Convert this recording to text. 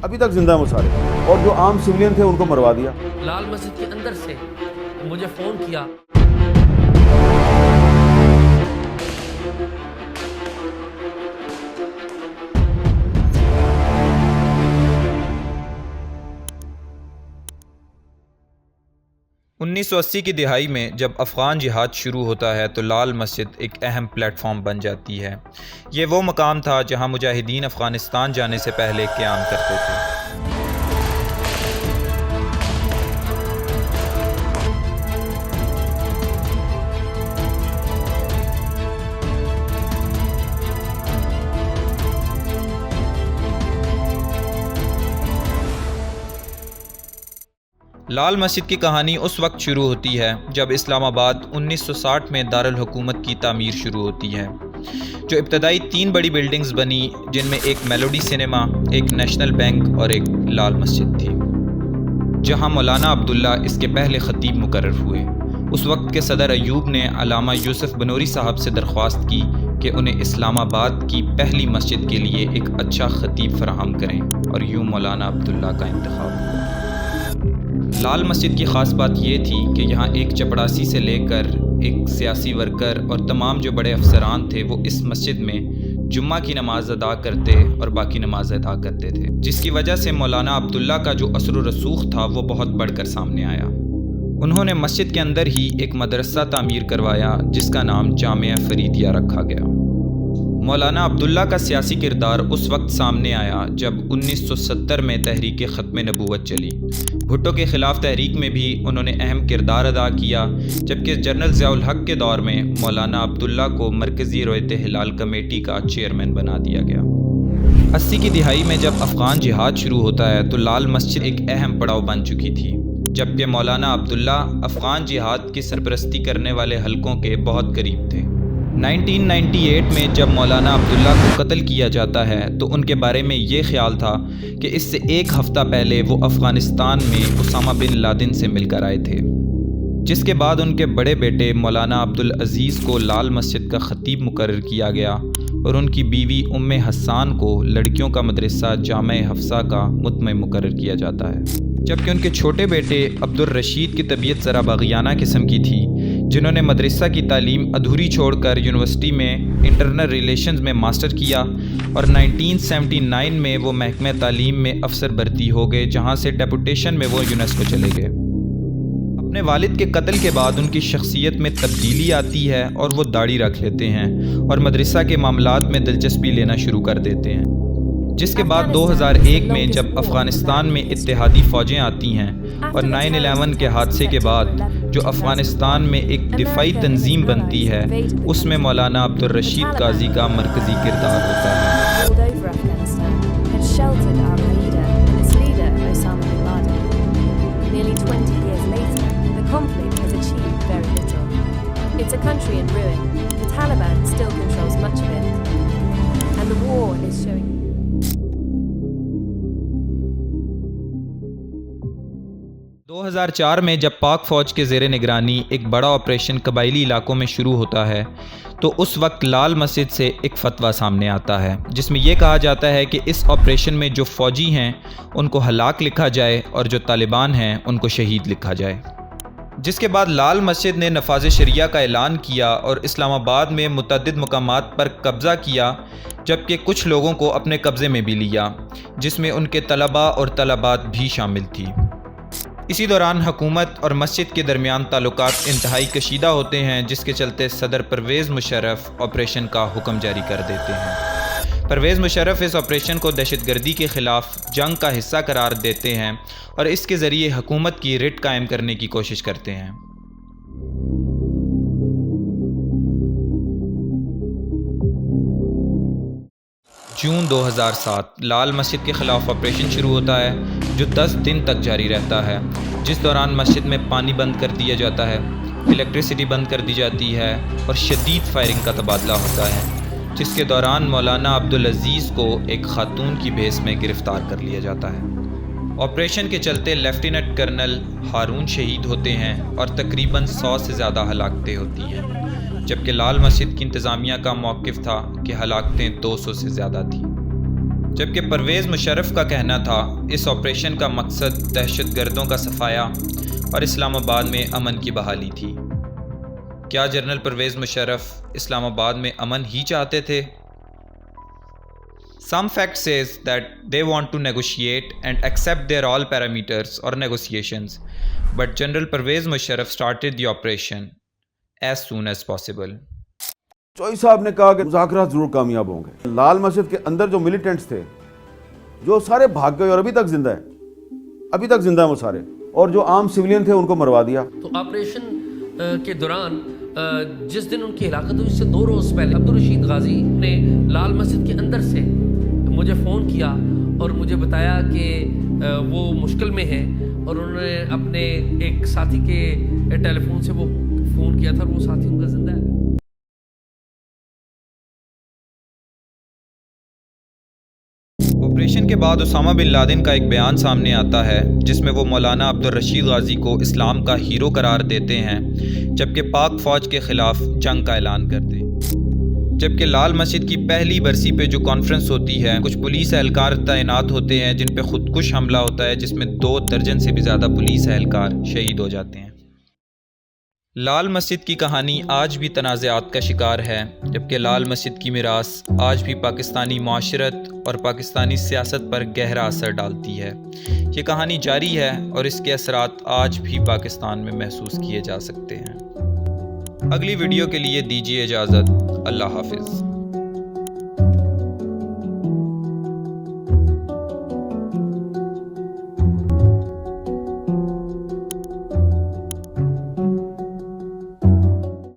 ابھی تک زندہ ہیں وہ سارے، اور جو عام سویلین تھے ان کو مروا دیا۔ لال مسجد کے اندر سے مجھے فون کیا۔ 1980 کی دہائی میں جب افغان جہاد شروع ہوتا ہے تو لال مسجد ایک اہم پلیٹ فارم بن جاتی ہے۔ یہ وہ مقام تھا جہاں مجاہدین افغانستان جانے سے پہلے قیام کرتے تھے۔ لال مسجد کی کہانی اس وقت شروع ہوتی ہے جب اسلام آباد 1960 میں دارالحکومت کی تعمیر شروع ہوتی ہے، جو ابتدائی 3 بڑی بلڈنگز بنی، جن میں ایک میلوڈی سنیما، ایک نیشنل بینک اور ایک لال مسجد تھی، جہاں مولانا عبداللہ اس کے پہلے خطیب مقرر ہوئے۔ اس وقت کے صدر ایوب نے علامہ یوسف بنوری صاحب سے درخواست کی کہ انہیں اسلام آباد کی پہلی مسجد کے لیے ایک اچھا خطیب فراہم کریں، اور یوں مولانا عبداللہ کا انتخاب ہوا۔ لال مسجد کی خاص بات یہ تھی کہ یہاں ایک چپڑاسی سے لے کر ایک سیاسی ورکر اور تمام جو بڑے افسران تھے وہ اس مسجد میں جمعہ کی نماز ادا کرتے اور باقی نماز ادا کرتے تھے، جس کی وجہ سے مولانا عبداللہ کا جو اثر و رسوخ تھا وہ بہت بڑھ کر سامنے آیا۔ انہوں نے مسجد کے اندر ہی ایک مدرسہ تعمیر کروایا جس کا نام جامعہ فریدیہ رکھا گیا۔ مولانا عبداللہ کا سیاسی کردار اس وقت سامنے آیا جب 1970 میں تحریک ختم نبوت چلی۔ بھٹو کے خلاف تحریک میں بھی انہوں نے اہم کردار ادا کیا، جبکہ جنرل ضیاء الحق کے دور میں مولانا عبداللہ کو مرکزی رویت ہلال کمیٹی کا چیئرمین بنا دیا گیا۔ 80 کی دہائی میں جب افغان جہاد شروع ہوتا ہے تو لال مسجد ایک اہم پڑاؤ بن چکی تھی، جبکہ مولانا عبداللہ افغان جہاد کی سرپرستی کرنے والے حلقوں کے بہت قریب تھے۔ 1998 میں جب مولانا عبداللہ کو قتل کیا جاتا ہے تو ان کے بارے میں یہ خیال تھا کہ اس سے ایک ہفتہ پہلے وہ افغانستان میں اسامہ بن لادن سے مل کر آئے تھے، جس کے بعد ان کے بڑے بیٹے مولانا عبدالعزیز کو لال مسجد کا خطیب مقرر کیا گیا اور ان کی بیوی ام حسان کو لڑکیوں کا مدرسہ جامع حفصہ کا متمم مقرر کیا جاتا ہے، جبکہ ان کے چھوٹے بیٹے عبدالرشید کی طبیعت ذرا باغیانہ قسم کی تھی، جنہوں نے مدرسہ کی تعلیم ادھوری چھوڑ کر یونیورسٹی میں انٹرنل ریلیشنز میں ماسٹر کیا، اور 1979 میں وہ محکمہ تعلیم میں افسر بھرتی ہو گئے، جہاں سے ڈیپوٹیشن میں وہ یونیسکو چلے گئے۔ اپنے والد کے قتل کے بعد ان کی شخصیت میں تبدیلی آتی ہے اور وہ داڑھی رکھ لیتے ہیں اور مدرسہ کے معاملات میں دلچسپی لینا شروع کر دیتے ہیں، جس کے بعد 2001 میں جب افغانستان میں اتحادی فوجیں آتی ہیں اور 9/11 کے حادثے کے بعد جو افغانستان میں ایک دفاعی تنظیم بنتی ہے، اس میں مولانا عبدالرشید قاضی کا مرکزی کردار ہوتا ہے۔ It's a country in ruin. The Taliban still controls much of it. And the war is showing. 2004 میں جب پاک فوج کے زیر نگرانی ایک بڑا آپریشن قبائلی علاقوں میں شروع ہوتا ہے تو اس وقت لال مسجد سے ایک فتویٰ سامنے آتا ہے جس میں یہ کہا جاتا ہے کہ اس آپریشن میں جو فوجی ہیں ان کو ہلاک لکھا جائے اور جو طالبان ہیں ان کو شہید لکھا جائے، جس کے بعد لال مسجد نے نفاذ شریعہ کا اعلان کیا اور اسلام آباد میں متعدد مقامات پر قبضہ کیا، جبکہ کچھ لوگوں کو اپنے قبضے میں بھی لیا، جس میں ان کے طلباء اور طالبات بھی شامل تھی۔ اسی دوران حکومت اور مسجد کے درمیان تعلقات انتہائی کشیدہ ہوتے ہیں، جس کے چلتے صدر پرویز مشرف آپریشن کا حکم جاری کر دیتے ہیں۔ پرویز مشرف اس آپریشن کو دہشت گردی کے خلاف جنگ کا حصہ قرار دیتے ہیں اور اس کے ذریعے حکومت کی رٹ قائم کرنے کی کوشش کرتے ہیں۔ جون 2007 لال مسجد کے خلاف آپریشن شروع ہوتا ہے جو 10 دن تک جاری رہتا ہے، جس دوران مسجد میں پانی بند کر دیا جاتا ہے، الیکٹریسٹی بند کر دی جاتی ہے اور شدید فائرنگ کا تبادلہ ہوتا ہے، جس کے دوران مولانا عبدالعزیز کو ایک خاتون کی بھیس میں گرفتار کر لیا جاتا ہے۔ آپریشن کے چلتے لیفٹیننٹ کرنل ہارون شہید ہوتے ہیں اور تقریباً 100 سے زیادہ ہلاکتیں ہوتی ہیں، جبکہ لال مسجد کی انتظامیہ کا موقف تھا کہ ہلاکتیں 200 سے زیادہ تھیں۔ جبکہ پرویز مشرف کا کہنا تھا اس آپریشن کا مقصد دہشت گردوں کا صفایا اور اسلام آباد میں امن کی بحالی تھی۔ کیا جنرل پرویز مشرف اسلام آباد میں امن ہی چاہتے تھے؟ Some fact says that they want to negotiate and accept their all parameters or negotiations, but General Pervez Musharraf started the operation as soon as possible. چوئی صاحب نے کہا کہ مذاکرات ضرور کامیاب ہوں گے۔ لال مسجد کے اندر جو ملیٹنٹس تھے جو سارے بھاگ گئے اور ابھی تک زندہ ہیں وہ سارے، اور جو عام سویلین تھے ان کو مروا دیا۔ تو آپریشن کے دوران جس دن ان کی ہلاکت ہوئی اس سے 2 روز پہلے عبدالرشید غازی نے لال مسجد کے اندر سے مجھے فون کیا اور مجھے بتایا کہ وہ مشکل میں ہے، اور انہوں نے اپنے ایک ساتھی کے ٹیلی فون سے وہ فون کیا تھا اور وہ ساتھی ان کا زندہ ہے۔ آپریشن کے بعد اسامہ بن لادن کا ایک بیان سامنے آتا ہے جس میں وہ مولانا عبدالرشید غازی کو اسلام کا ہیرو قرار دیتے ہیں، جبکہ پاک فوج کے خلاف جنگ کا اعلان کرتے ہیں۔ جبکہ لال مسجد کی پہلی برسی پہ جو کانفرنس ہوتی ہے، کچھ پولیس اہلکار تعینات ہوتے ہیں جن پہ خودکش حملہ ہوتا ہے، جس میں 2 درجن سے بھی زیادہ پولیس اہلکار شہید ہو جاتے ہیں۔ لال مسجد کی کہانی آج بھی تنازعات کا شکار ہے، جبکہ لال مسجد کی میراث آج بھی پاکستانی معاشرت اور پاکستانی سیاست پر گہرا اثر ڈالتی ہے۔ یہ کہانی جاری ہے اور اس کے اثرات آج بھی پاکستان میں محسوس کیے جا سکتے ہیں۔ اگلی ویڈیو کے لیے دیجیے اجازت۔ اللہ حافظ۔